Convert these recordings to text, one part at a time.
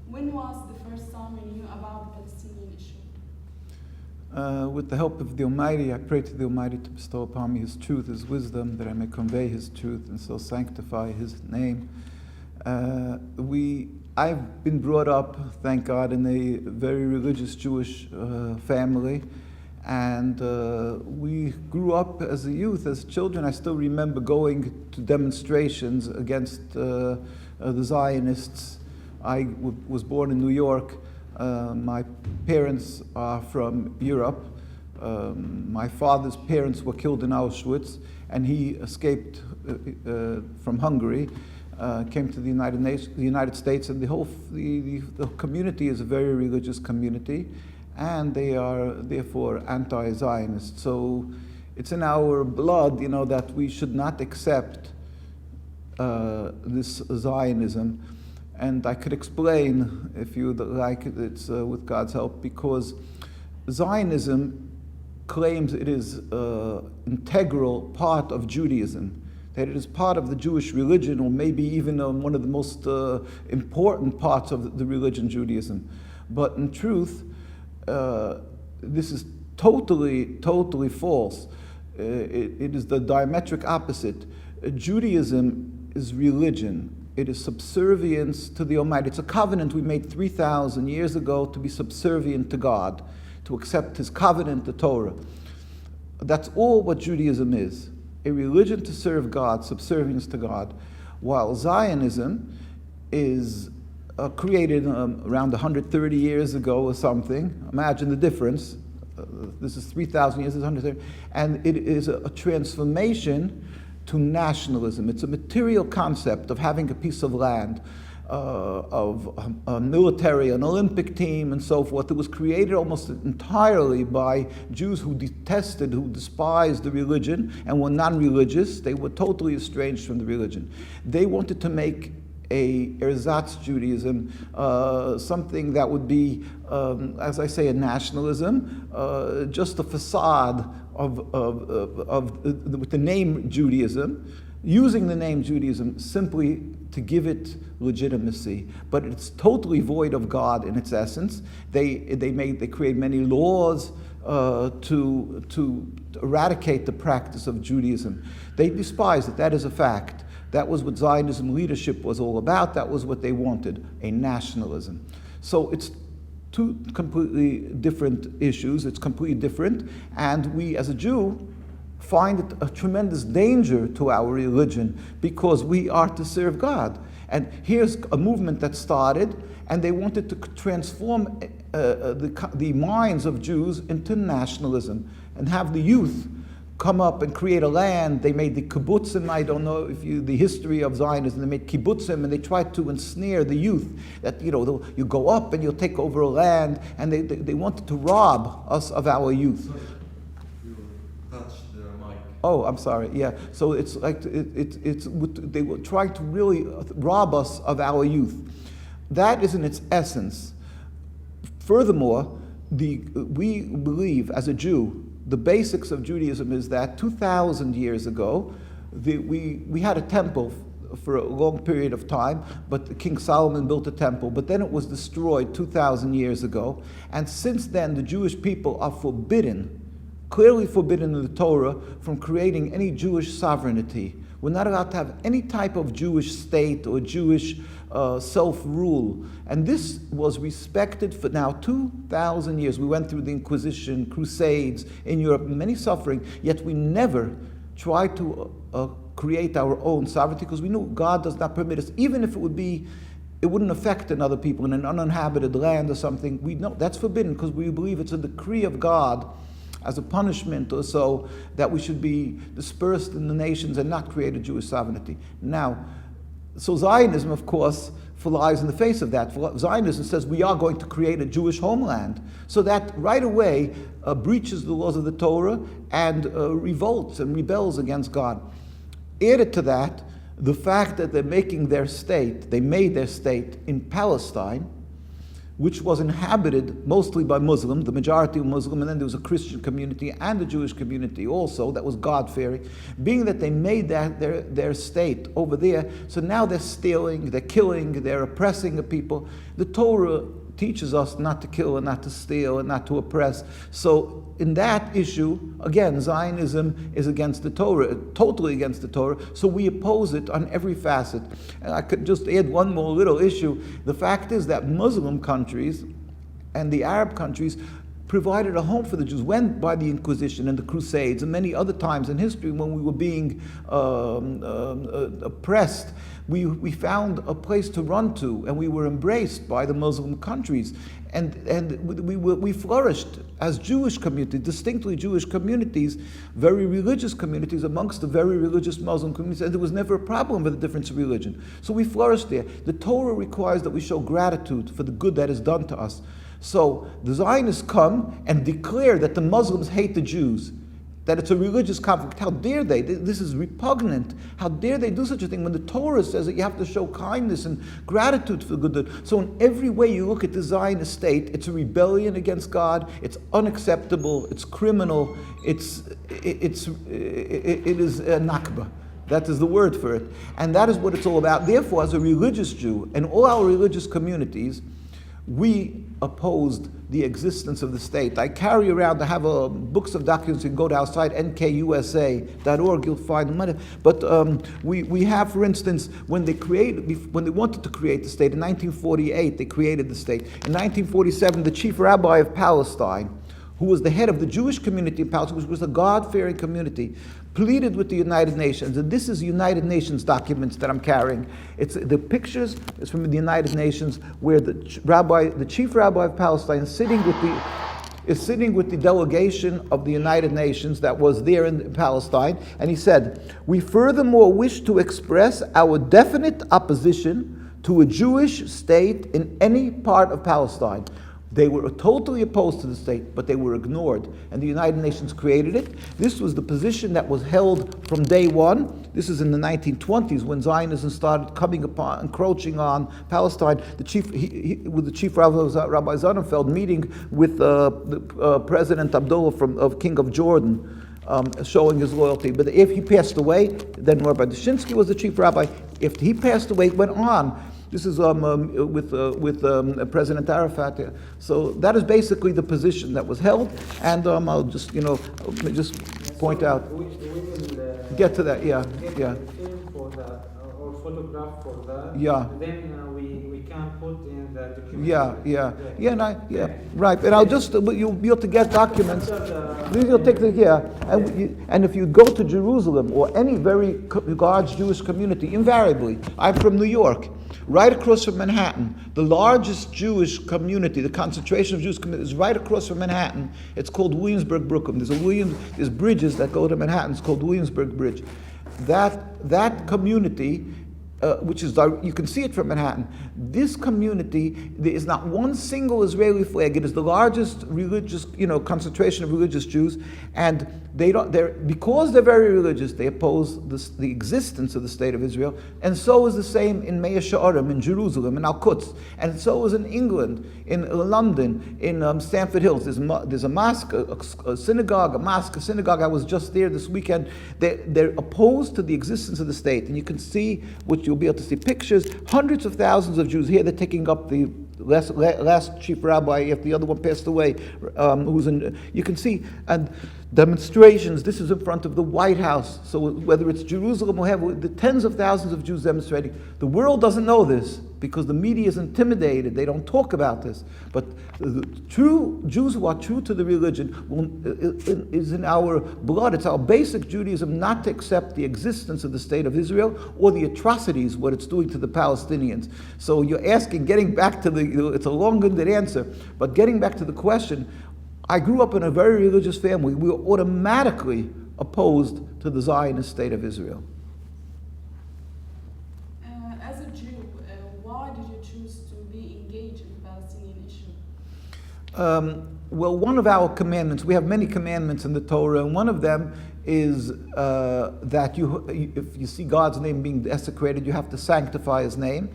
When was the first time you knew about the Palestinian issue? With the help of the Almighty, I pray to the Almighty to bestow upon me His truth, His wisdom, that I may convey His truth and so sanctify His name. I've been brought up, thank God, in a very religious Jewish family, and we grew up as a youth, as children. I still remember going to demonstrations against the Zionists. I was born in New York. My parents are from Europe. My father's parents were killed in Auschwitz, and he escaped from Hungary, came to the United States, and the community is a very religious community, and they are therefore anti-Zionist. So it's in our blood, that we should not accept this Zionism. And I could explain, if you would like, it's with God's help, because Zionism claims it is an integral part of Judaism, that it is part of the Jewish religion, or maybe even one of the most important parts of the religion, Judaism. But in truth, this is totally false. It is the diametric opposite. Judaism is religion. It is subservience to the Almighty. It's a covenant we made 3,000 years ago to be subservient to God, to accept His covenant, the Torah. That's all what Judaism is, a religion to serve God, subservience to God, while Zionism is created around 130 years ago or something. Imagine the difference. This is 3,000 years, this is 130. And it is a transformation to nationalism. It's a material concept of having a piece of land, of a military, an Olympic team, and so forth. It was created almost entirely by Jews who detested, who despised the religion and were non-religious. They were totally estranged from the religion. They wanted to make a ersatz Judaism, something that would be, as I say, a nationalism, just a facade with the name Judaism, using the name Judaism simply to give it legitimacy. But it's totally void of God in its essence. They create many laws to eradicate the practice of Judaism. They despise it. That is a fact. That was what Zionism leadership was all about. That was what they wanted, a nationalism. So it's two completely different issues. It's completely different. And we, as a Jew, find it a tremendous danger to our religion because we are to serve God. And here's a movement that started, and they wanted to transform the minds of Jews into nationalism and have the youth come up and create a land. They made the kibbutzim. I don't know if the history of Zionism. They made kibbutzim, and they tried to ensnare the youth that you go up and you'll take over a land, and they wanted to rob us of our youth. Sorry, you touched the mic. Oh, I'm sorry. Yeah. So it's like they were trying to really rob us of our youth. That is in its essence. Furthermore, we believe as a Jew, the basics of Judaism is that 2,000 years ago, we had a temple for a long period of time, but King Solomon built a temple, but then it was destroyed 2,000 years ago. And since then, the Jewish people are forbidden, clearly forbidden in the Torah, from creating any Jewish sovereignty. We're not allowed to have any type of Jewish state or Jewish self-rule. And this was respected for now 2,000 years. We went through the Inquisition, Crusades in Europe, many suffering, yet we never tried to create our own sovereignty because we knew God does not permit us, even if it wouldn't affect another people in an uninhabited land or something. We know that's forbidden because we believe it's a decree of God as a punishment or so that we should be dispersed in the nations and not create a Jewish sovereignty. Now, so Zionism, of course, flies in the face of that. Zionism says we are going to create a Jewish homeland. So that right away breaches the laws of the Torah and revolts and rebels against God. Added to that, the fact that they made their state in Palestine, which was inhabited mostly by Muslims, the majority were Muslim, and then there was a Christian community and a Jewish community also that was God-fearing, being that they made that their state over there, so now they're stealing, they're killing, they're oppressing the people. The Torah teaches us not to kill and not to steal and not to oppress. So in that issue, again, Zionism is against the Torah, totally against the Torah, so we oppose it on every facet. And I could just add one more little issue. The fact is that Muslim countries and the Arab countries provided a home for the Jews when, by the Inquisition and the Crusades and many other times in history when we were being oppressed, we found a place to run to, and we were embraced by the Muslim countries. And we flourished as Jewish communities, distinctly Jewish communities, very religious communities amongst the very religious Muslim communities, and there was never a problem with the difference of religion. So we flourished there. The Torah requires that we show gratitude for the good that is done to us. So the Zionists come and declare that the Muslims hate the Jews, that it's a religious conflict. How dare they? This is repugnant. How dare they do such a thing when the Torah says that you have to show kindness and gratitude for the good. So in every way you look at the Zionist state, it's a rebellion against God, it's unacceptable, it's criminal, it is a Nakba. That is the word for it. And that is what it's all about. Therefore, as a religious Jew, and all our religious communities, we opposed the existence of the state. I carry around, I have books of documents. You can go to our site, nkusa.org, you'll find them. But we have, for instance, when they wanted to create the state, in 1948, they created the state. In 1947, the chief rabbi of Palestine, who was the head of the Jewish community in Palestine, which was a God-fearing community, pleaded with the United Nations, and this is United Nations documents that I'm carrying. It's the pictures is from the United Nations, where the chief rabbi of Palestine, is sitting with the delegation of the United Nations that was there in Palestine, and he said, "We furthermore wish to express our definite opposition to a Jewish state in any part of Palestine." They were totally opposed to the state, but they were ignored, and the United Nations created it. This was the position that was held from day one. This is in the 1920s when Zionism started encroaching on Palestine. With the chief Rabbi Sonnenfeld meeting with President Abdullah of King of Jordan, showing his loyalty. But if he passed away, then Rabbi Dushinsky was the chief rabbi. If he passed away, it went on. This is with President Arafat. So that is basically the position that was held, and I'll just point out. We will Get to that, yeah. Film for that or photograph for that. Yeah. Then we can put in the document. Yeah. Right. And I'll just you'll be able to get documents. You'll take and if you go to Jerusalem or any very large Jewish community, invariably, I'm from New York. Right across from Manhattan, the largest Jewish community, the concentration of Jewish communities, is right across from Manhattan. It's called Williamsburg, Brooklyn. There's bridges that go to Manhattan. It's called Williamsburg Bridge. That community, which is, you can see it from Manhattan. This community, there is not one single Israeli flag. It is the largest religious, concentration of religious Jews, and because they're very religious, they oppose the existence of the state of Israel, and so is the same in Mea She'arim, in Jerusalem, in Al-Quds, and so is in England, in London, in Stamford Hills. There's a mosque, a synagogue, a synagogue. I was just there this weekend. They're opposed to the existence of the state, and you can see, which you'll be able to see pictures, hundreds of thousands of Jews here. They're taking up the last chief rabbi, if the other one passed away, you can see, and demonstrations. This is in front of the White House. So whether it's Jerusalem or heaven, the tens of thousands of Jews demonstrating. The world doesn't know this because the media is intimidated. They don't talk about this. But the true Jews who are true to the religion is in our blood. It's our basic Judaism not to accept the existence of the state of Israel or the atrocities, what it's doing to the Palestinians. So you're asking, getting back to it's a long-winded answer, but getting back to the question, I grew up in a very religious family. We were automatically opposed to the Zionist state of Israel. As a Jew, why did you choose to be engaged in the Palestinian issue? Well, one of our commandments, we have many commandments in the Torah, and one of them is that if you see God's name being desecrated, you have to sanctify His name.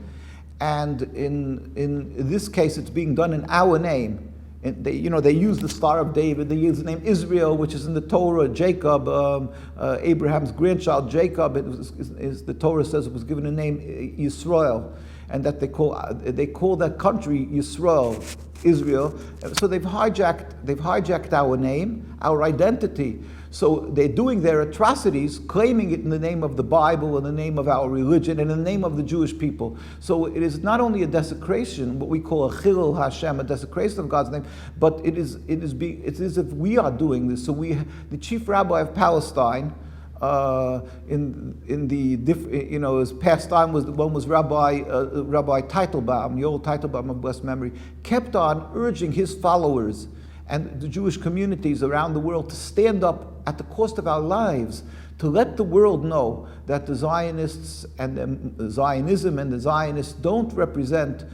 and in this case, it's being done in our name. And they use the Star of David. They use the name Israel, which is in the Torah. Jacob, Abraham's grandchild, Jacob. The Torah says it was given a name Yisroel, and that they call that country Yisroel, Israel. So they've hijacked our name, our identity. So they're doing their atrocities, claiming it in the name of the Bible, in the name of our religion, and in the name of the Jewish people. So it is not only a desecration, what we call a chilul Hashem, a desecration of God's name, but it is as if we are doing this. So the chief rabbi of Palestine, his past time was Rabbi Teitelbaum, the old Teitelbaum of blessed memory, kept on urging his followers and the Jewish communities around the world to stand up at the cost of our lives, to let the world know that the Zionists and the Zionism and the Zionists don't represent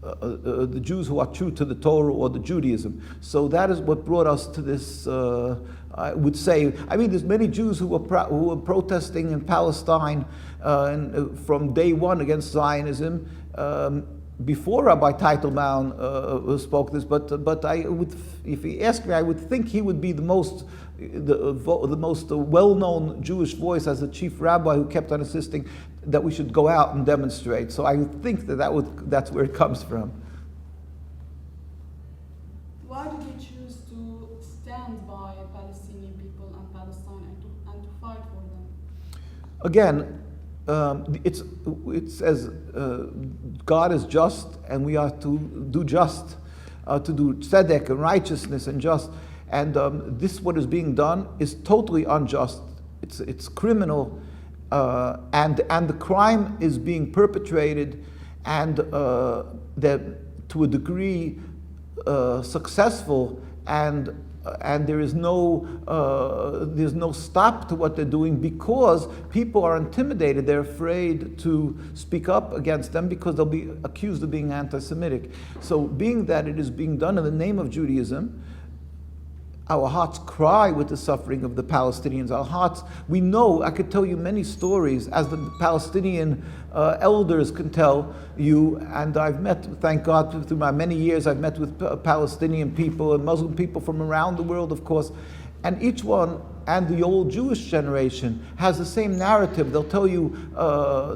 the Jews who are true to the Torah or the Judaism. So that is what brought us to this, I would say, there's many Jews who were protesting in Palestine from day one against Zionism, before Rabbi Teitelbaum spoke this, but I would, if he asked me, I would think he would be the most well-known Jewish voice as the chief rabbi who kept on insisting that we should go out and demonstrate. So I would think that's where it comes from. Why did you choose to stand by Palestinian people and Palestine and to fight for them? Again, it says God is just, and we are to do just, to do tzedek and righteousness and just. And this, what is being done, is totally unjust. It's criminal, and the crime is being perpetrated, and that to a degree successful, and there's no stop to what they're doing, because people are intimidated. They're afraid to speak up against them because they'll be accused of being anti-Semitic. So being that it is being done in the name of Judaism, our hearts cry with the suffering of the Palestinians. Our hearts, we know, I could tell you many stories, as the Palestinian elders can tell you, and I've met, thank God, through my many years, I've met with Palestinian people and Muslim people from around the world, of course, and each one, and the old Jewish generation, has the same narrative. They'll tell you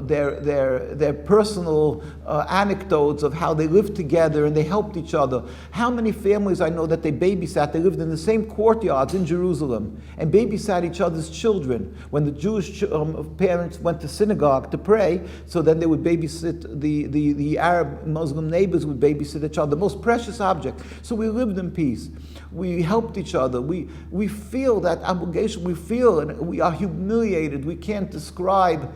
their personal anecdotes of how they lived together and they helped each other. How many families I know that they babysat, they lived in the same courtyards in Jerusalem and babysat each other's children. When the Jewish parents went to synagogue to pray, so then they would babysit, the Arab Muslim neighbors would babysit each other, the most precious object. So we lived in peace. We helped each other. We feel that obligation. We feel, and we are humiliated. We can't describe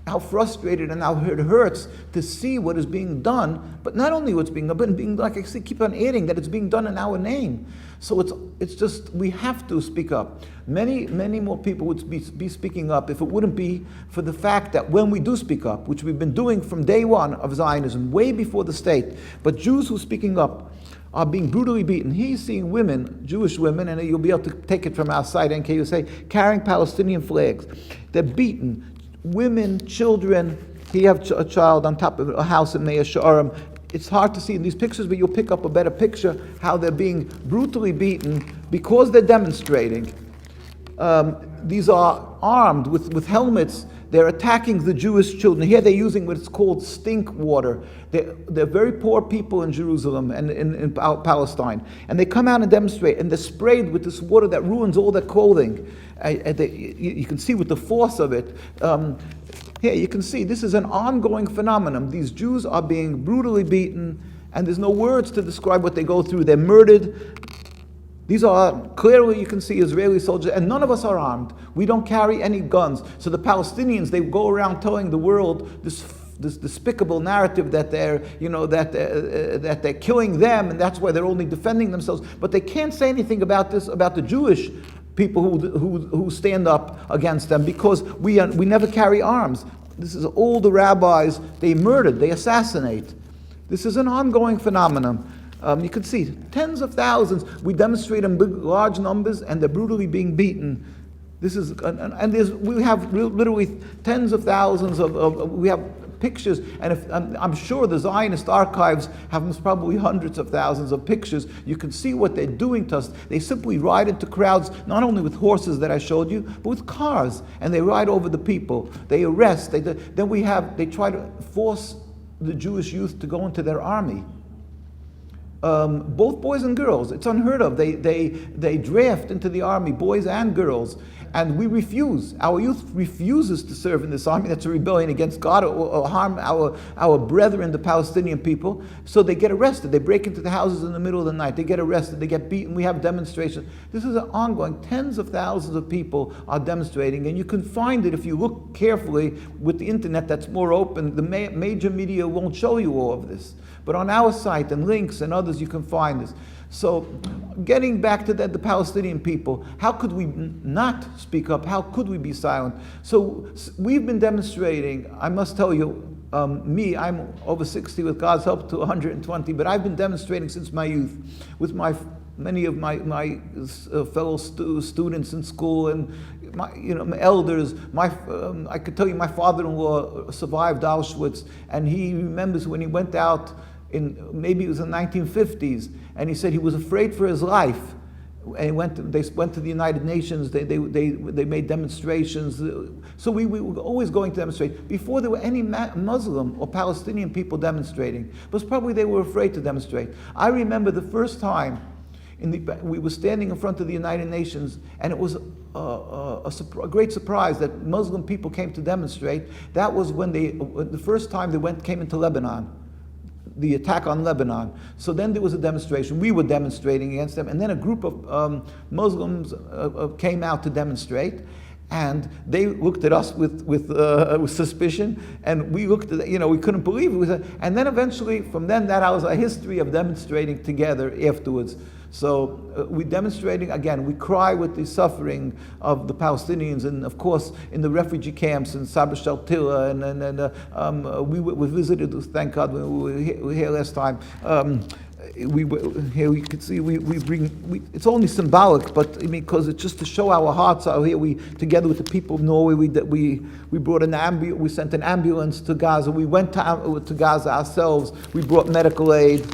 how frustrated and how it hurts to see what is being done. But not only what's being done, but being, like I say, keep on adding that it's being done in our name. So it's just, we have to speak up. Many more people would be speaking up if it wouldn't be for the fact that when we do speak up, which we've been doing from day one of Zionism, way before the state, but Jews who are speaking up are being brutally beaten. He's seeing women, Jewish women, and you'll be able to take it from our site, NKUSA, carrying Palestinian flags. They're beaten. Women, children. He has a child on top of a house in Mea Shearim. It's hard to see in these pictures, but you'll pick up a better picture how they're being brutally beaten because they're demonstrating. These are armed with helmets. They're attacking the Jewish children. Here they're using what's called stink water. They're very poor people in Jerusalem and in Palestine. And they come out and demonstrate, and they're sprayed with this water that ruins all their clothing. You can see with the force of it. Here you can see this is an ongoing phenomenon. These Jews are being brutally beaten, and there's no words to describe what they go through. They're murdered. These are clearly, you can see, Israeli soldiers, and none of us are armed. We don't carry any guns. So the Palestinians, they go around telling the world this despicable narrative that that they're killing them, and that's why they're only defending themselves. But they can't say anything about this, about the Jewish people who stand up against them, because we never carry arms. This is all the rabbis. They murdered, they assassinate. This is an ongoing phenomenon. You can see tens of thousands. We demonstrate in big, large numbers, and they're brutally being beaten. This is, we have literally tens of thousands we have pictures, and if I'm sure the Zionist archives have probably hundreds of thousands of pictures. You can see what they're doing to us. They simply ride into crowds, not only with horses that I showed you, but with cars, and they ride over the people. They arrest. They try to force the Jewish youth to go into their army. Both boys and girls. It's unheard of. They draft into the army, boys and girls, and we refuse. Our youth refuses to serve in this army. That's a rebellion against God, or harm our brethren, the Palestinian people. So they get arrested. They break into the houses in the middle of the night. They get arrested. They get beaten. We have demonstrations. This is an ongoing. Tens of thousands of people are demonstrating, and you can find it if you look carefully with the internet that's more open. The major media won't show you all of this. But on our site and links and others, you can find this. So, getting back to the Palestinian people, how could we not speak up? How could we be silent? So, we've been demonstrating. I must tell you, I'm over 60 with God's help to 120, but I've been demonstrating since my youth with many of my fellow students in school and my elders. I could tell you, my father-in-law survived Auschwitz, and he remembers when he went out maybe it was in the 1950s, and he said he was afraid for his life. And they went to the United Nations. They made demonstrations. So we were always going to demonstrate. Before there were any Muslim or Palestinian people demonstrating, but probably they were afraid to demonstrate. I remember the first time we were standing in front of the United Nations, and it was a great surprise that Muslim people came to demonstrate. That was when the first time they came into Lebanon, the attack on Lebanon. So then there was a demonstration. We were demonstrating against them, and then a group of Muslims came out to demonstrate, and they looked at us with suspicion, and we looked at we couldn't believe it. And then eventually, from then, that was a history of demonstrating together afterwards. So we're demonstrating, again, we cry with the suffering of the Palestinians, and of course in the refugee camps in Sabra Shaltila, and we visited, thank God, when we were here last time. Here we could see it's only symbolic, but because it's just to show our hearts are here. We, together with the people of Norway, we brought we sent an ambulance to Gaza. We went to Gaza ourselves. We brought medical aid.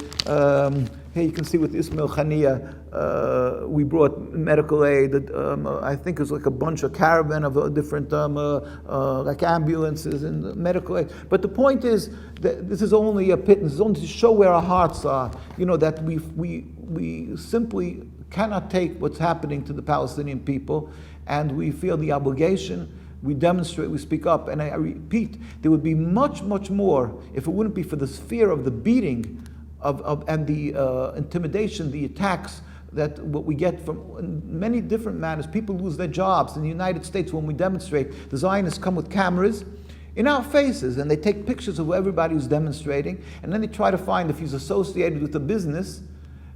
Here you can see with Ismail Khania, we brought medical aid. I think it was like a bunch of caravan of different like ambulances and medical aid. But the point is that this is only a pittance. It's only to show where our hearts are. That we simply cannot take what's happening to the Palestinian people, and we feel the obligation. We demonstrate, we speak up, and I repeat, there would be much, much more if it wouldn't be for the fear of the beating and the intimidation, the attacks that what we get from many different manners. People lose their jobs. In the United States, when we demonstrate, the Zionists come with cameras in our faces, and they take pictures of everybody who's demonstrating, and then they try to find if he's associated with a business.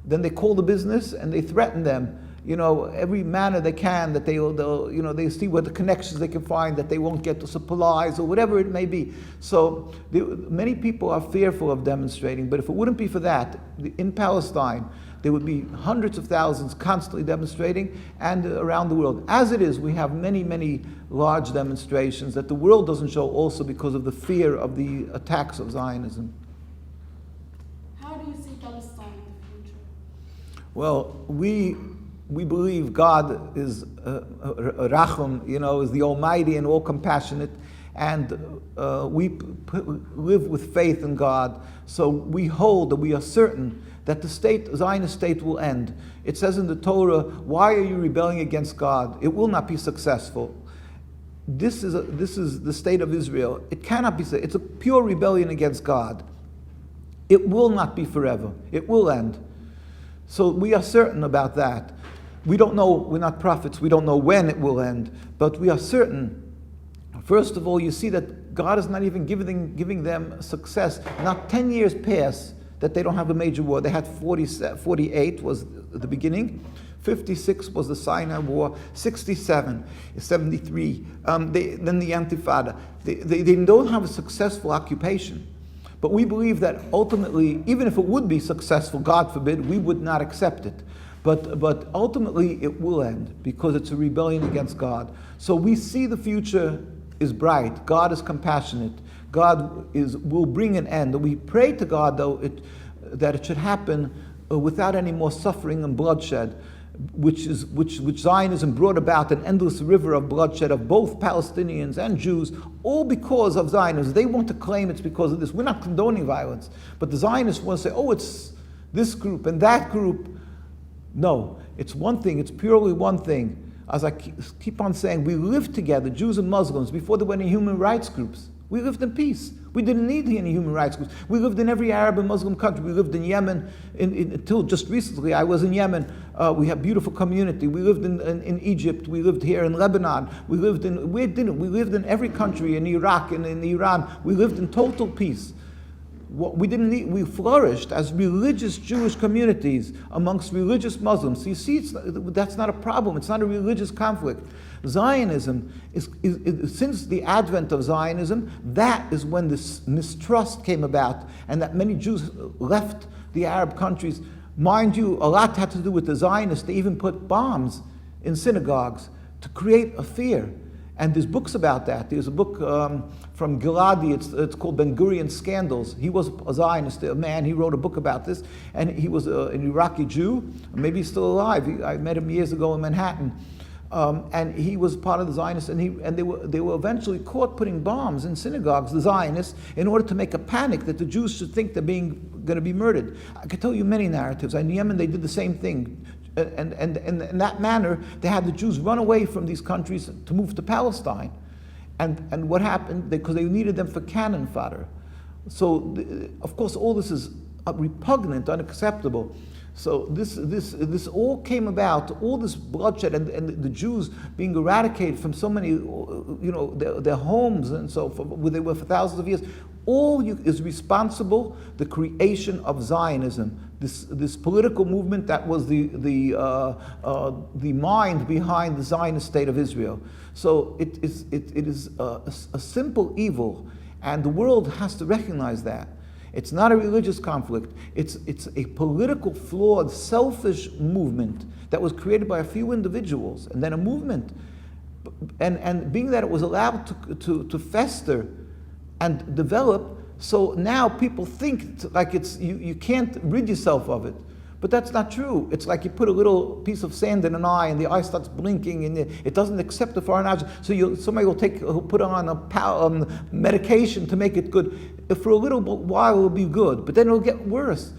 Then they call the business and they threaten them. Every manner they can, that they'll they see what the connections they can find, that they won't get the supplies or whatever it may be. So many people are fearful of demonstrating, but if it wouldn't be for that, in Palestine, there would be hundreds of thousands constantly demonstrating, and around the world. As it is, we have many, many large demonstrations that the world doesn't show, also because of the fear of the attacks of Zionism. How do you see Palestine in the future? Well, we believe God is Rachum, is the Almighty and all compassionate, and we live with faith in God. So we hold that we are certain that the Zionist state will end. It says in the Torah, "Why are you rebelling against God? It will not be successful." This is the state of Israel. It cannot be. It's a pure rebellion against God. It will not be forever. It will end. So we are certain about that. We don't know, we're not prophets, we don't know when it will end, but we are certain. First of all, you see that God is not even giving them success. Not 10 years pass that they don't have a major war. They had 48 was the beginning, 56 was the Sinai War, 67, 73, then the Intifada. They don't have a successful occupation. But we believe that ultimately, even if it would be successful, God forbid, we would not accept it. But ultimately it will end because it's a rebellion against God. So we see the future is bright. God is compassionate. God will bring an end. We pray to God, though, that it should happen without any more suffering and bloodshed, which Zionism brought about, an endless river of bloodshed of both Palestinians and Jews, all because of Zionism. They want to claim it's because of this. We're not condoning violence, but the Zionists want to say, oh, it's this group and that group. No, it's one thing, it's purely one thing. As I keep on saying, we lived together, Jews and Muslims, before there were any human rights groups. We lived in peace. We didn't need any human rights groups. We lived in every Arab and Muslim country. We lived in Yemen until just recently. I was in Yemen. We have beautiful community. We lived in Egypt. We lived here in Lebanon. We lived in every country, in Iraq and in Iran. We lived in total peace. We flourished as religious Jewish communities amongst religious Muslims. So you see, that's not a problem. It's not a religious conflict. Zionism is since the advent of Zionism, that is when this mistrust came about, and that many Jews left the Arab countries. Mind you, a lot had to do with the Zionists. They even put bombs in synagogues to create a fear. And there's books about that. There's a book from Giladi, it's called Ben Gurion's Scandals. He was a Zionist, a man. He wrote a book about this, and he was an Iraqi Jew. Maybe he's still alive. I met him years ago in Manhattan. And he was part of the Zionists, and they were eventually caught putting bombs in synagogues, the Zionists, in order to make a panic that the Jews should think they're going to be murdered. I could tell you many narratives. In Yemen, they did the same thing. And in that manner, they had the Jews run away from these countries to move to Palestine. And what happened? Because they needed them for cannon fodder. So, of course, all this is repugnant, unacceptable. So this all came about, all this bloodshed and the Jews being eradicated from so many, their homes and so forth, where they were for thousands of years. Is responsible the creation of Zionism, this political movement that was the mind behind the Zionist state of Israel. So it is a simple evil, and the world has to recognize that. It's not a religious conflict. It's a political, flawed, selfish movement that was created by a few individuals, and then a movement. And being that it was allowed to fester and develop, so now people think like you can't rid yourself of it. But that's not true. It's like you put a little piece of sand in an eye, and the eye starts blinking, and it doesn't accept the foreign object. So somebody will put on a medication to make it good. For a little while, it'll be good, but then it'll get worse.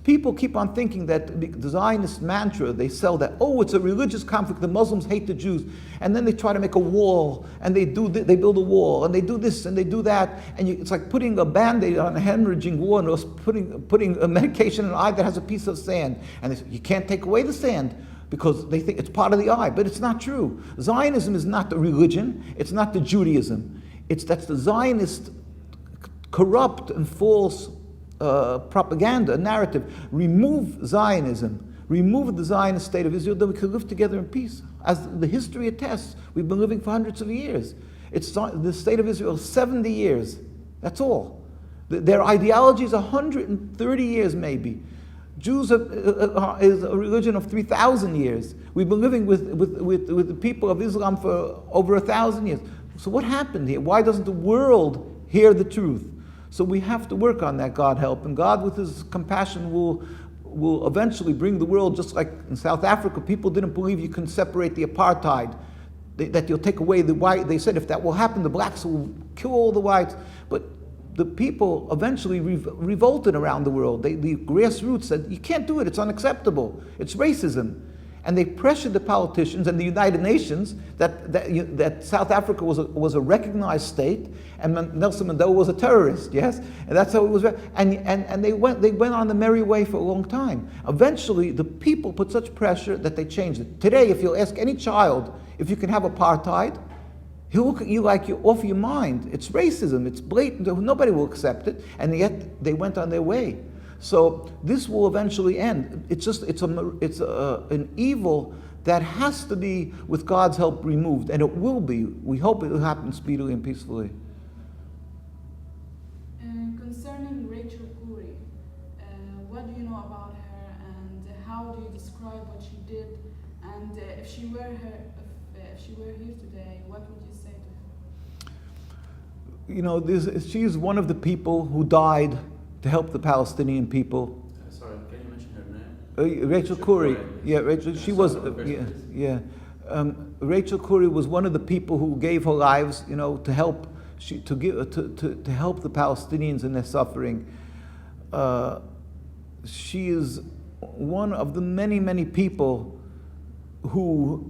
People keep on thinking that the Zionist mantra, they sell that, it's a religious conflict, the Muslims hate the Jews, and then they try to make a wall, and they build a wall, and they do this, and they do that, and it's like putting a Band-Aid on a hemorrhaging wound, or putting a medication in an eye that has a piece of sand, and they say, you can't take away the sand, because they think it's part of the eye, but it's not true. Zionism is not the religion, it's not the Judaism, that's the Zionist corrupt and false propaganda, narrative. Remove Zionism, remove the Zionist state of Israel, then we could live together in peace. As the history attests, we've been living for hundreds of years. It's the state of Israel, 70 years. That's all. Their ideology is 130 years maybe. Jews is a religion of 3,000 years. We've been living with the people of Islam for over 1,000 years. So what happened here? Why doesn't the world hear the truth? So we have to work on that, God help. And God, with His compassion, will eventually bring the world, just like in South Africa, people didn't believe you can separate the apartheid, that you'll take away the white. They said if that will happen, the blacks will kill all the whites. But the people eventually revolted around the world. The grassroots said, you can't do it, it's unacceptable, it's racism. And they pressured the politicians and the United Nations that South Africa was a recognized state, and Nelson Mandela was a terrorist. Yes, and that's how it was. And they went on the merry way for a long time. Eventually, the people put such pressure that they changed it. Today, if you'll ask any child if you can have apartheid, he'll look at you like you're off your mind. It's racism. It's blatant. Nobody will accept it. And yet they went on their way. So this will eventually end. It's an evil that has to be, with God's help, removed, and it will be. We hope it will happen speedily and peacefully. Concerning Rachel Corrie, what do you know about her, and how do you describe what she did? And if she were here today, what would you say to her? you know, she's one of the people who died to help the Palestinian people. Sorry, can you mention her name? Rachel Corrie. Yeah, Rachel. She was. Yeah. Rachel Corrie was one of the people who gave her lives, you know, to help. To help the Palestinians in their suffering. She is one of the many people who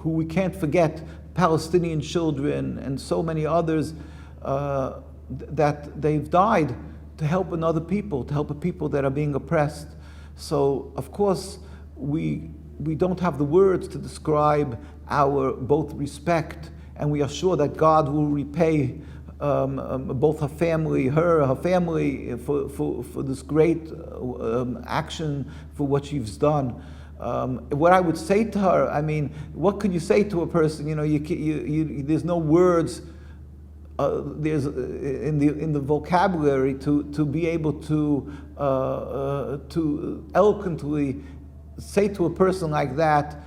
we can't forget. Palestinian children and so many others that they've died to help another people, to help a people that are being oppressed. So of course we don't have the words to describe our both respect, and we are sure that God will repay both her family for this great action for what she's done. What I would say to her, I mean, what could you say to a person? You know, there's no words. There's in the vocabulary to be able to eloquently say to a person like that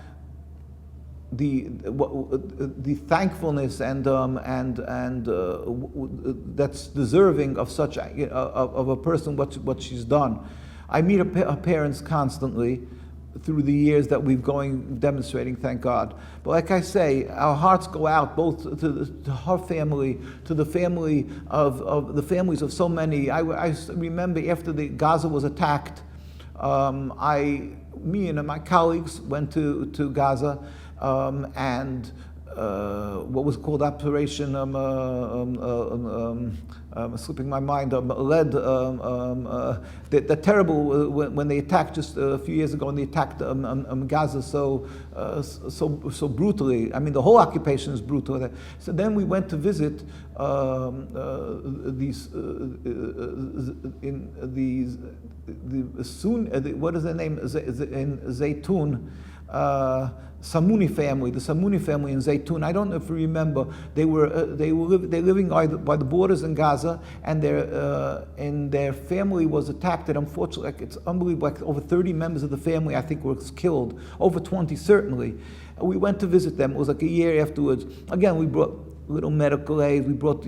the thankfulness and that's deserving of such of a person what she's done. I meet her parents constantly through the years that we've demonstrating, thank God. But like I say, our hearts go out both to her family, to the family of the families of so many. I remember after the Gaza was attacked, me and my colleagues went to Gaza, and what was called Operation, slipping my mind, led the terrible when they attacked just a few years ago, and they attacked Gaza so brutally. I mean, the whole occupation is brutal. So then we went to visit what is their name, in Zaytun. Samuni family, the Samuni family in Zaytun. I don't know if you remember. They're living by the borders in Gaza, and their family was attacked. And unfortunately, it's unbelievable. Like over 30 members of the family, I think, were killed. Over 20 certainly. We went to visit them. It was like a year afterwards. Again, we brought little medical aid. We brought,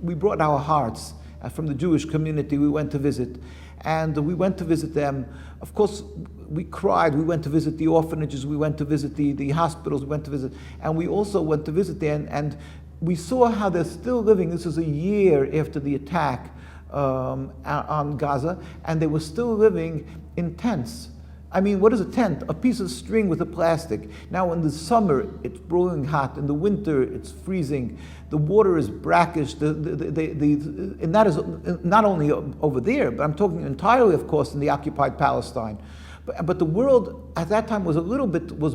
we brought our hearts from the Jewish community. We went to visit. And we went to visit them. Of course, we cried. We went to visit the orphanages. We went to visit the hospitals. We went to visit. And we also went to visit there. And we saw how they're still living. This is a year after the attack on Gaza. And they were still living in tents. I mean, what is a tent? A piece of string with a plastic. Now, in the summer, it's boiling hot. In the winter, it's freezing. The water is brackish. And that is not only over there, but I'm talking entirely, of course, in the occupied Palestine. But the world at that time was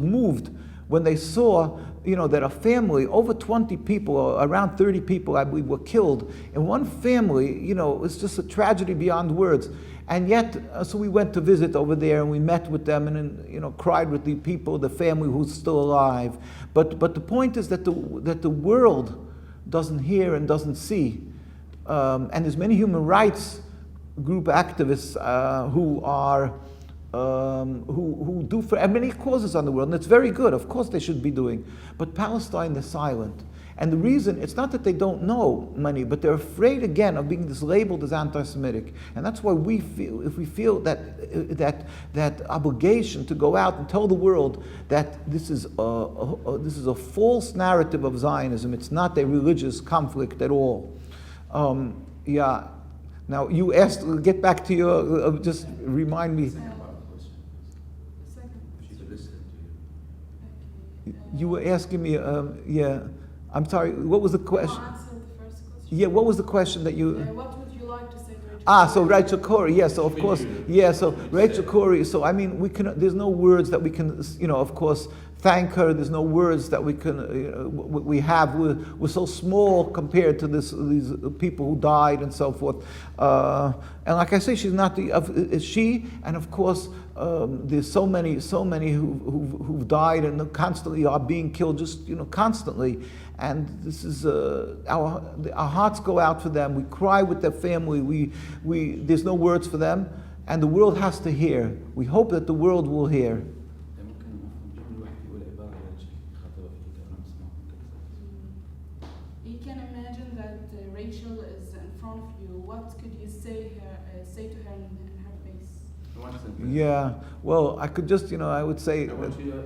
moved when they saw, that a family, over 20 people, or around 30 people, I believe, were killed in one family. It's just a tragedy beyond words. And yet, so we went to visit over there, and we met with them, and cried with the people, the family who's still alive. But the point is that the world doesn't hear and doesn't see, and there's many human rights group activists who are who do for many causes on the world, and it's very good. Of course, they should be doing. But Palestine, they're silent. And the reason, it's not that they don't know many, but they're afraid again of being labeled as anti-Semitic. And that's why we feel, if we feel that obligation to go out and tell the world that this is a false narrative of Zionism. It's not a religious conflict at all. Yeah. Now you asked. Get back to your. Just remind me. You were asking me. Yeah. I'm sorry, what was the question? Answer the first question. Yeah, what was the question that you... what would you like to say to Rachel? So Rachel Corrie, yes, so of course, yeah, so Rachel Corrie, so I mean, there's no words that we can, of course, thank her. There's no words that we can, we have. We're so small compared to these people who died and so forth. And like I say, she's not she, and of course, there's so many who've died and constantly are being killed, just constantly. And this is our hearts go out for them. We cry with their family. There's no words for them, and the world has to hear. We hope that the world will hear. is in front of you, what could you say to her in her face? One sentence. Yeah, well, I could just, I would say, I want you to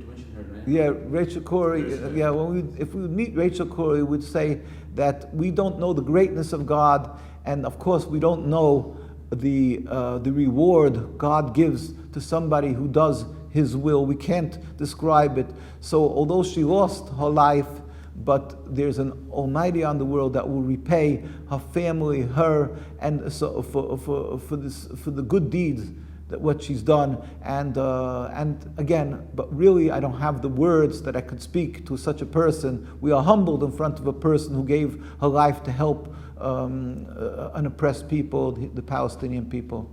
mention her name. yeah, Rachel Corrie, if we would meet Rachel Corrie, we would say that we don't know the greatness of God, and of course we don't know the reward God gives to somebody who does His will. We can't describe it. So although she lost her life, but there's an Almighty on the world that will repay her family, her, and so for the good deeds that what she's done. And again, but really, I don't have the words that I could speak to such a person. We are humbled in front of a person who gave her life to help an oppressed people, the Palestinian people.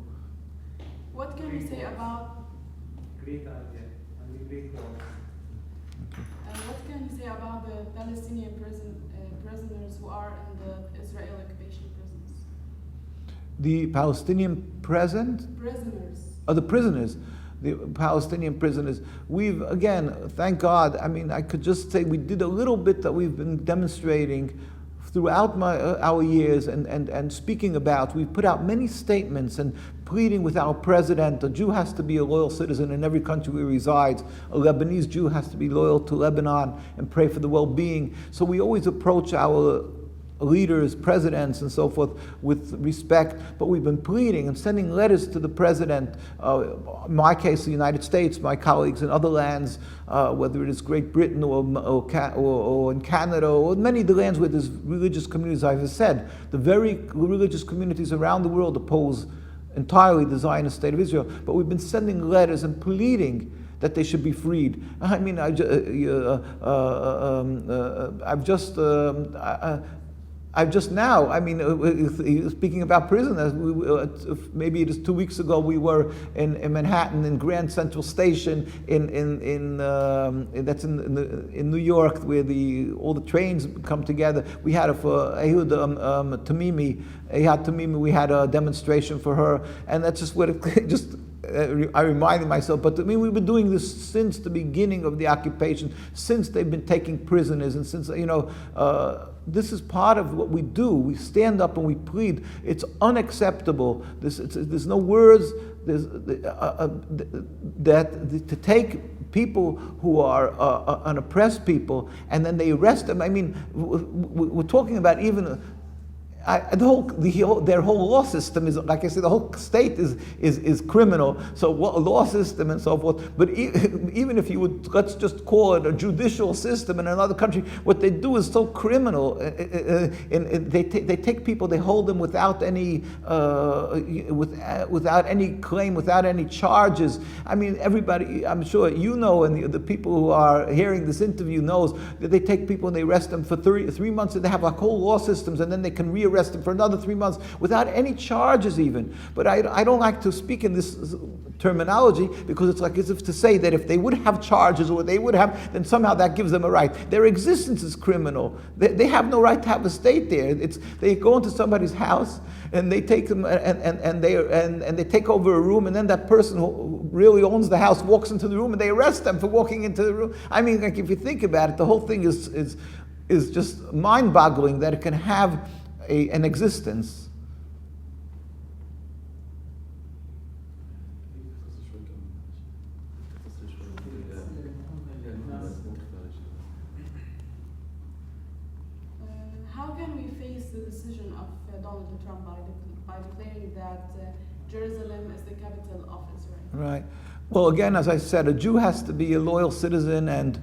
What can you say about? Great idea and a great work. What can you say about the Palestinian prisoners who are in the Israeli occupation prisons? The Palestinian prisoners, the Palestinian prisoners. We've, again, thank God, I could just say we did a little bit that we've been demonstrating throughout our years and speaking about. We've put out many statements and pleading with our president. A Jew has to be a loyal citizen in every country where he resides. A Lebanese Jew has to be loyal to Lebanon and pray for the well-being. So we always approach our leaders, presidents, and so forth with respect, but we've been pleading and sending letters to the president, in my case the United States, my colleagues in other lands, whether it is Great Britain or in Canada, or many of the lands where there's religious communities. I've said, the very religious communities around the world oppose entirely the Zionist state of Israel, but we've been sending letters and pleading that they should be freed. I've just now, speaking about prisoners, maybe it is 2 weeks ago, we were in Manhattan, in Grand Central Station, that's in New York, where all the trains come together. We had for Ehud Tamimi, we had a demonstration for her, and that's just what it just. I reminded myself, but we've been doing this since the beginning of the occupation, since they've been taking prisoners, and since, this is part of what we do. We stand up and we plead. It's unacceptable. There's no words to take people who are an oppressed people and then they arrest them. We're talking about even. Their whole law system is, like I said, the whole state is criminal. So law system and so forth. But even if you would, let's just call it a judicial system in another country, what they do is so criminal. They take people, they hold them without any without any claim, without any charges. Everybody, I'm sure you know, and the people who are hearing this interview knows that they take people and they arrest them for 3 months, and they have like whole law systems, and then they can rearrest them for another 3 months without any charges even. But I don't like to speak in this terminology, because it's like as if to say that if they would have charges or they would have, then somehow that gives them a right. Their existence is criminal. They have no right to have a state there. They go into somebody's house and they take them and they take over a room, and then that person who really owns the house walks into the room and they arrest them for walking into the room. Like if you think about it, the whole thing is just mind-boggling that it can have an existence. How can we face the decision of Donald Trump by declaring that Jerusalem is the capital of Israel? Right. Well, again, as I said, a Jew has to be a loyal citizen and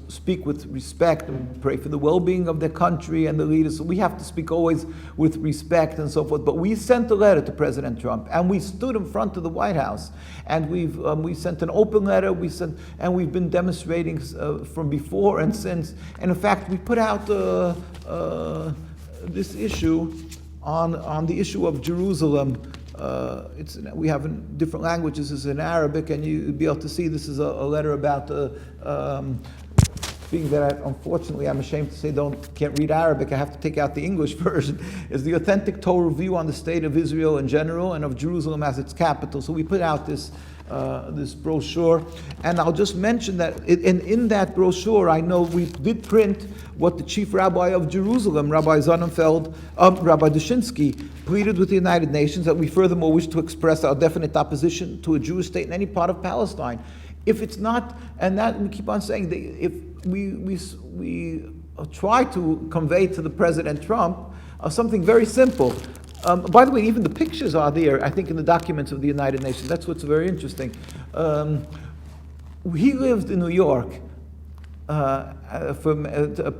speak with respect and pray for the well-being of their country and the leaders. So we have to speak always with respect and so forth. But we sent a letter to President Trump, and we stood in front of the White House, and we sent an open letter. We've been demonstrating from before and since. And in fact, we put out this issue on the issue of Jerusalem. We have in different languages. This is in Arabic, and you'll be able to see this is a letter about being that unfortunately I'm ashamed to say can't read Arabic. I have to take out the English version. Is the authentic Torah view on the state of Israel in general and of Jerusalem as its capital. So we put out this this brochure. And I'll just mention that in that brochure, I know we did print what the chief rabbi of Jerusalem, Rabbi Sonnenfeld, Rabbi Dushinsky, pleaded with the United Nations that we furthermore wish to express our definite opposition to a Jewish state in any part of Palestine. If it's not, and that we keep on saying, that if we try to convey to the President Trump something very simple. By the way, even the pictures are there, I think, in the documents of the United Nations. That's what's very interesting. He lived in New York from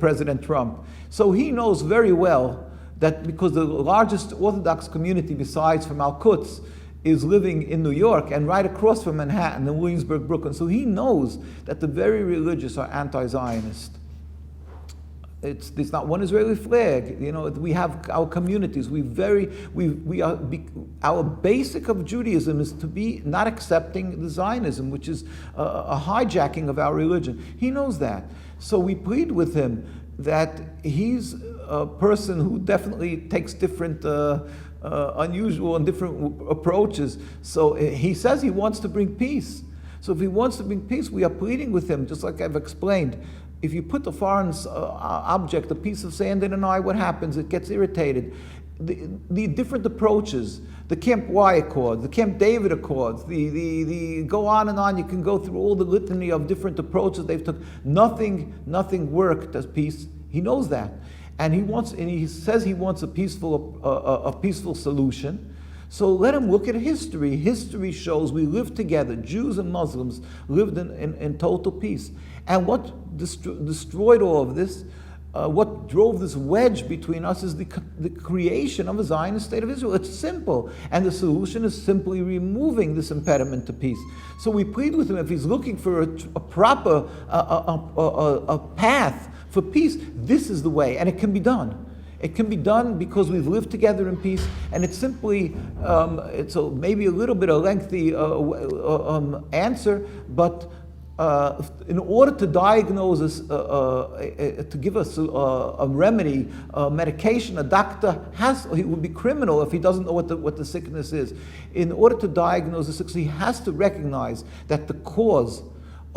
President Trump. So he knows very well that because the largest Orthodox community besides from Al-Quds is living in New York and right across from Manhattan in Williamsburg, Brooklyn. So he knows that the very religious are anti-Zionist. There's not one Israeli flag. You know, we have our communities. Our basic of Judaism is to be not accepting the Zionism, which is a hijacking of our religion. He knows that. So we plead with him that he's a person who definitely takes different unusual and different approaches. So he says he wants to bring peace. So if he wants to bring peace, we are pleading with him, just like I've explained. If you put a foreign object, a piece of sand in an eye, what happens? It gets irritated. The different approaches, the Camp Y Accords, the Camp David Accords, the go on and on. You can go through all the litany of different approaches they've took. Nothing worked as peace. He knows that. And he says he wants a peaceful solution. So let him look at history. History shows we lived together. Jews and Muslims lived in total peace. And what destroyed all of this, what drove this wedge between us is the creation of a Zionist state of Israel. It's simple. And the solution is simply removing this impediment to peace. So we plead with him, if he's looking for a proper path for peace, this is the way, and it can be done. It can be done because we've lived together in peace, and it's simply, maybe a little bit of lengthy answer, but in order to diagnose us, to give us a remedy, a medication, a doctor he would be criminal if he doesn't know what the sickness is. In order to diagnose the sickness, he has to recognize that the cause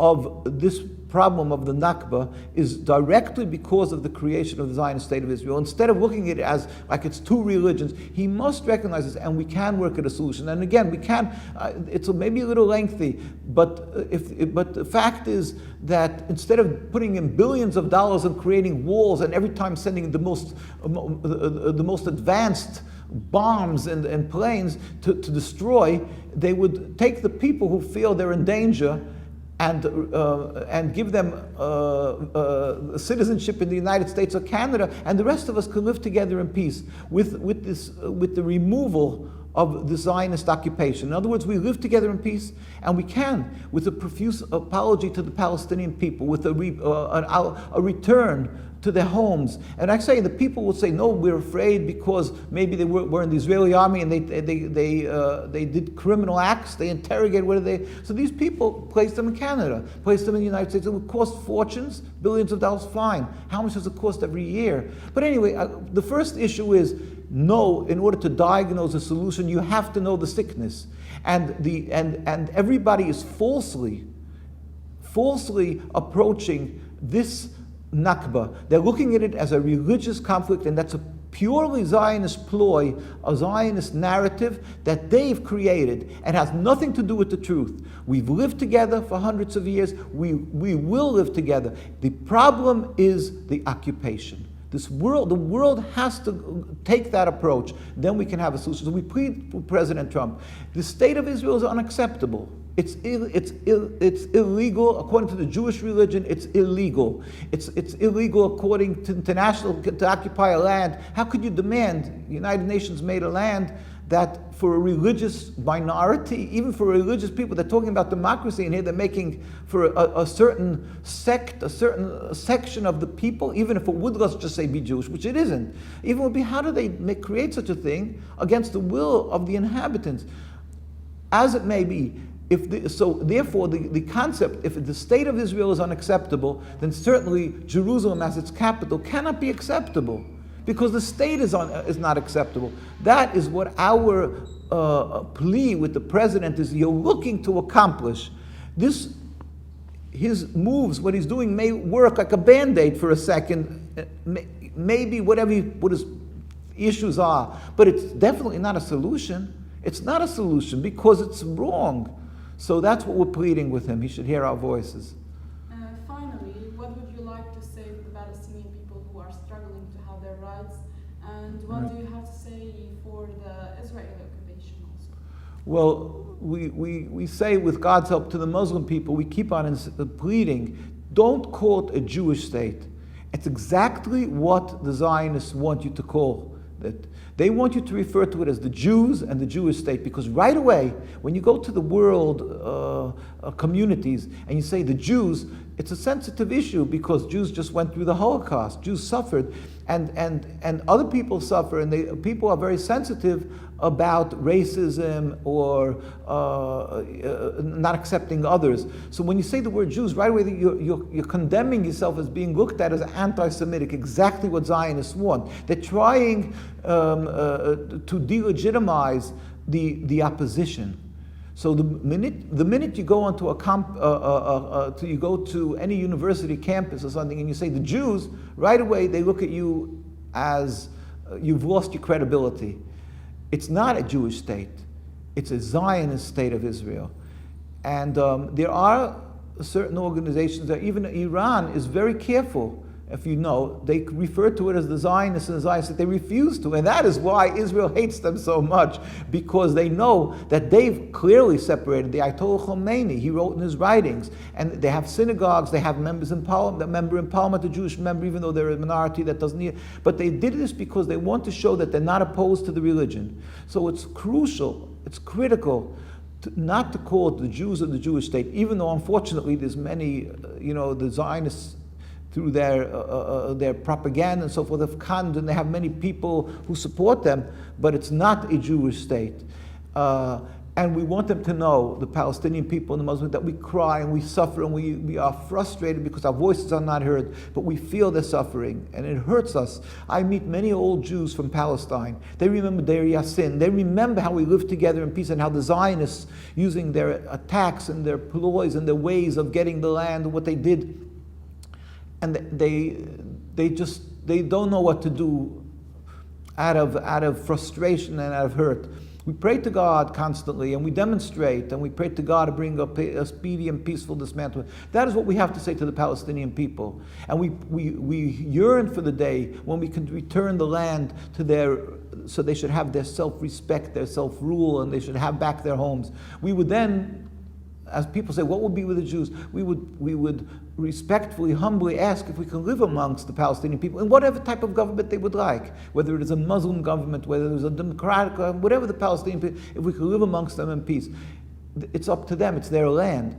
of this problem of the Nakba is directly because of the creation of the Zionist state of Israel. Instead of looking at it as like it's two religions, he must recognize this, and we can work at a solution. And again, we can. It's maybe a little lengthy, but the fact is that instead of putting in billions of dollars and creating walls, and every time sending the most advanced bombs and planes to destroy, they would take the people who feel they're in danger and give them citizenship in the United States or Canada, and the rest of us could live together in peace with the removal of the Zionist occupation. In other words, we live together in peace, and we can, with a profuse apology to the Palestinian people, with a return to their homes. And I say the people will say, no, we're afraid because maybe they were in the Israeli army and they did criminal acts, they interrogated, so these people placed them in Canada, placed them in the United States. It would cost fortunes, billions of dollars, fine. How much does it cost every year? But anyway, the first issue is, in order to diagnose a solution, you have to know the sickness. And everybody is falsely approaching this Nakba. They're looking at it as a religious conflict, and that's a purely Zionist ploy, a Zionist narrative that they've created and has nothing to do with the truth. We've lived together for hundreds of years. We will live together. The problem is the occupation. The world has to take that approach. Then we can have a solution. So we plead for President Trump. The state of Israel is unacceptable. It's illegal according to the Jewish religion. It's illegal. It's illegal according to international to occupy a land. How could you demand? The United Nations made a land that for a religious minority, even for religious people, they're talking about democracy, and here they're making for a certain sect, a certain section of the people, even if it would, let's just say, be Jewish, which it isn't. Even would be, how do they create such a thing against the will of the inhabitants? As it may be, therefore, the concept, if the state of Israel is unacceptable, then certainly Jerusalem as its capital cannot be acceptable. because the state is not acceptable. That is what our plea with the president is. You're looking to accomplish. His moves, what he's doing, may work like a Band-Aid for a second, maybe what his issues are, but it's definitely not a solution. It's not a solution because it's wrong. So that's what we're pleading with him. He should hear our voices. Finally, what would you like to say to the Palestinian people who are struggling to have their rights? And what do you have to say for the Israeli occupation also? Well, we say with God's help to the Muslim people, we keep on pleading, don't call it a Jewish state. It's exactly what the Zionists want you to call it. They want you to refer to it as the Jews and the Jewish state, because right away, when you go to the world communities and you say the Jews, it's a sensitive issue because Jews just went through the Holocaust. Jews suffered, and other people suffer, and people are very sensitive about racism or not accepting others. So when you say the word Jews, right away you're condemning yourself as being looked at as anti-Semitic, exactly what Zionists want. They're trying to delegitimize the opposition. So the minute you go onto you go to any university campus or something and you say the Jews, right away they look at you as you've lost your credibility. It's not a Jewish state. It's a Zionist state of Israel. And there are certain organizations that even Iran is very careful. If you know, they refer to it as the Zionists and the Zionists, they refuse to. And that is why Israel hates them so much, because they know that they've clearly separated. The Ayatollah Khomeini, he wrote in his writings, and they have synagogues, they have members in parliament, a Jewish member, even though they're a minority that doesn't need it. But they did this because they want to show that they're not opposed to the religion. So it's crucial, it's critical not to call it the Jews or the Jewish state, even though unfortunately there's many, the Zionists, through their propaganda and so forth, have conned, and they have many people who support them, but it's not a Jewish state. And we want them to know, the Palestinian people and the Muslims, that we cry and we suffer and we are frustrated because our voices are not heard, but we feel their suffering and it hurts us. I meet many old Jews from Palestine. They remember Deir Yassin. They remember how we lived together in peace and how the Zionists, using their attacks and their ploys and their ways of getting the land and what they did, and they don't know what to do out of frustration and out of hurt. We pray to God constantly, and we demonstrate, and we pray to God to bring a speedy and peaceful dismantlement. That is what we have to say to the Palestinian people. And we yearn for the day when we can return the land to so they should have their self-respect, their self-rule, and they should have back their homes. We would then, as people say, what will be with the Jews? We would respectfully, humbly ask if we can live amongst the Palestinian people in whatever type of government they would like, whether it is a Muslim government, whether it is a democratic government, whatever the Palestinian people, if we can live amongst them in peace. It's up to them, it's their land.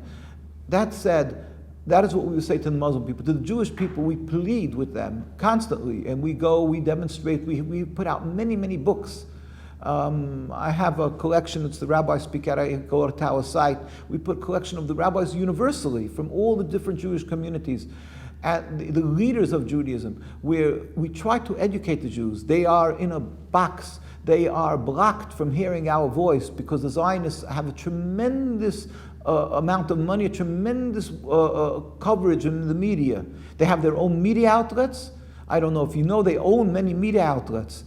That said, that is what we would say to the Muslim people. To the Jewish people, we plead with them constantly, and we go, we demonstrate, we put out many, many books. I have a collection, it's the Rabbi speak out, I go to our site. We put a collection of the rabbis universally from all the different Jewish communities, and the leaders of Judaism, where we try to educate the Jews. They are in a box. They are blocked from hearing our voice because the Zionists have a tremendous amount of money, a tremendous coverage in the media. They have their own media outlets. I don't know if you know, they own many media outlets.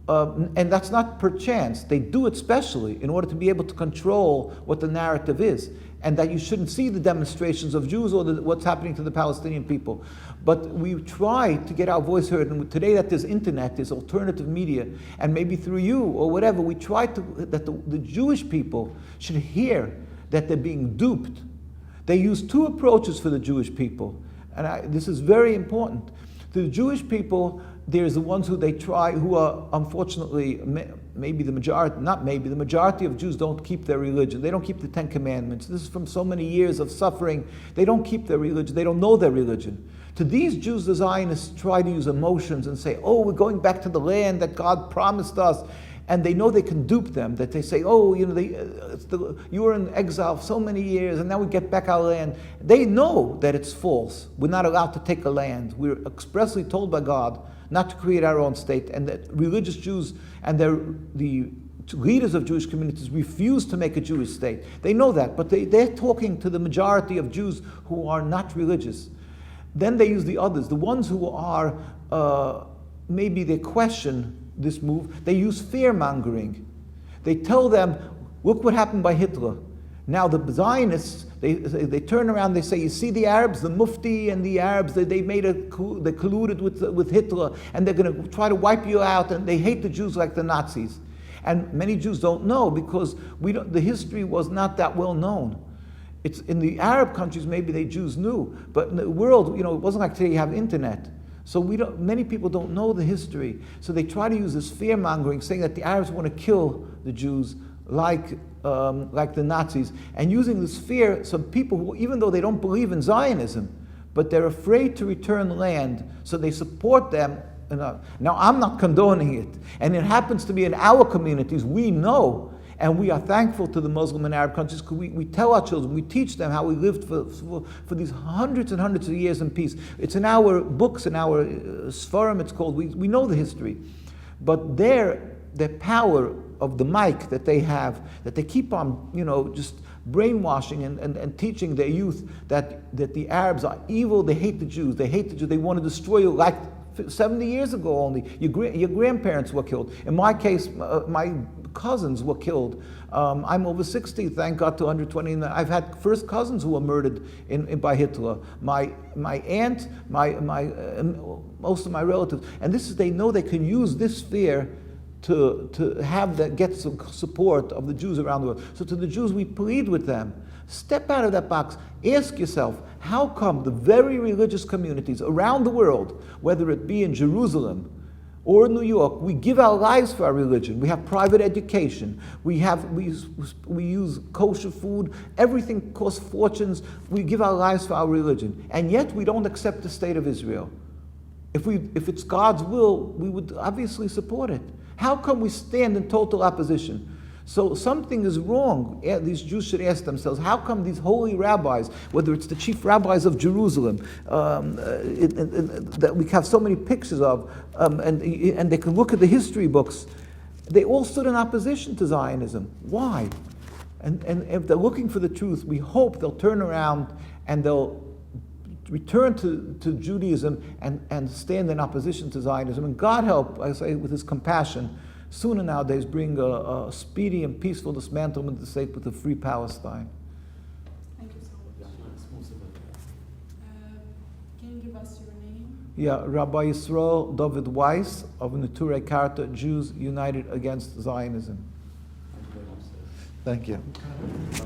And that's not per chance. They do it specially in order to be able to control what the narrative is, and that you shouldn't see the demonstrations of Jews or what's happening to the Palestinian people. But we try to get our voice heard, and today that there's internet, there's alternative media, and maybe through you or whatever, we try that the Jewish people should hear that they're being duped. They use two approaches for the Jewish people, and this is very important. To the Jewish people, there's the ones who are unfortunately, maybe the majority of Jews don't keep their religion. They don't keep the Ten Commandments. This is from so many years of suffering. They don't keep their religion. They don't know their religion. To these Jews, the Zionists try to use emotions and say, oh, we're going back to the land that God promised us. And they know they can dupe them, that they say, oh, you were in exile for so many years, and now we get back our land. They know that it's false. We're not allowed to take a land. We're expressly told by God not to create our own state, and that religious Jews and the leaders of Jewish communities refuse to make a Jewish state. They know that, but they're talking to the majority of Jews who are not religious. Then they use the others, the ones who are, maybe they question this move, they use fear-mongering. They tell them, look what happened by Hitler. Now the Zionists, they turn around, they say, you see the Arabs, the Mufti and the Arabs, they colluded with Hitler, and they're going to try to wipe you out, and they hate the Jews like the Nazis. And many Jews don't know, because the history was not that well known. It's in the Arab countries, maybe the Jews knew, but in the world, it wasn't like today you have internet. So many people don't know the history. So they try to use this fear-mongering, saying that the Arabs want to kill the Jews like the Nazis. And using this fear, some people who, even though they don't believe in Zionism, but they're afraid to return land, so they support them. Now, I'm not condoning it. And it happens to be in our communities, we know, and we are thankful to the Muslim and Arab countries, because we tell our children, we teach them how we lived for these hundreds and hundreds of years in peace. It's in our books, in our Sfarim, it's called, we know the history. But their power of the mic that they have, that they keep on, just brainwashing and teaching their youth that the Arabs are evil, they hate the Jews, they want to destroy you, like 70 years ago only. Your grandparents were killed. In my case, my cousins were killed. I'm over 60, thank God, to 120. I've had first cousins who were murdered by Hitler. My aunt, most of my relatives. And they know they can use this fear to get some support of the Jews around the world. So to the Jews, we plead with them, step out of that box. Ask yourself, how come the very religious communities around the world, whether it be in Jerusalem or in New York, we give our lives for our religion. We have private education. We use kosher food. Everything costs fortunes. We give our lives for our religion. And yet we don't accept the state of Israel. If it's God's will, we would obviously support it. How come we stand in total opposition? So something is wrong. These Jews should ask themselves, how come these holy rabbis, whether it's the chief rabbis of Jerusalem, that we have so many pictures of, and they can look at the history books, they all stood in opposition to Zionism. Why? And if they're looking for the truth, we hope they'll turn around and they'll return to Judaism and stand in opposition to Zionism. And God help, I say, with his compassion, sooner nowadays bring a speedy and peaceful dismantlement of the state with a free Palestine. Thank you so much. Can you give us your name? Yeah, Rabbi Yisroel Dovid Weiss of Neturei Karta, Jews United Against Zionism. Thank you very much, sir. Thank you.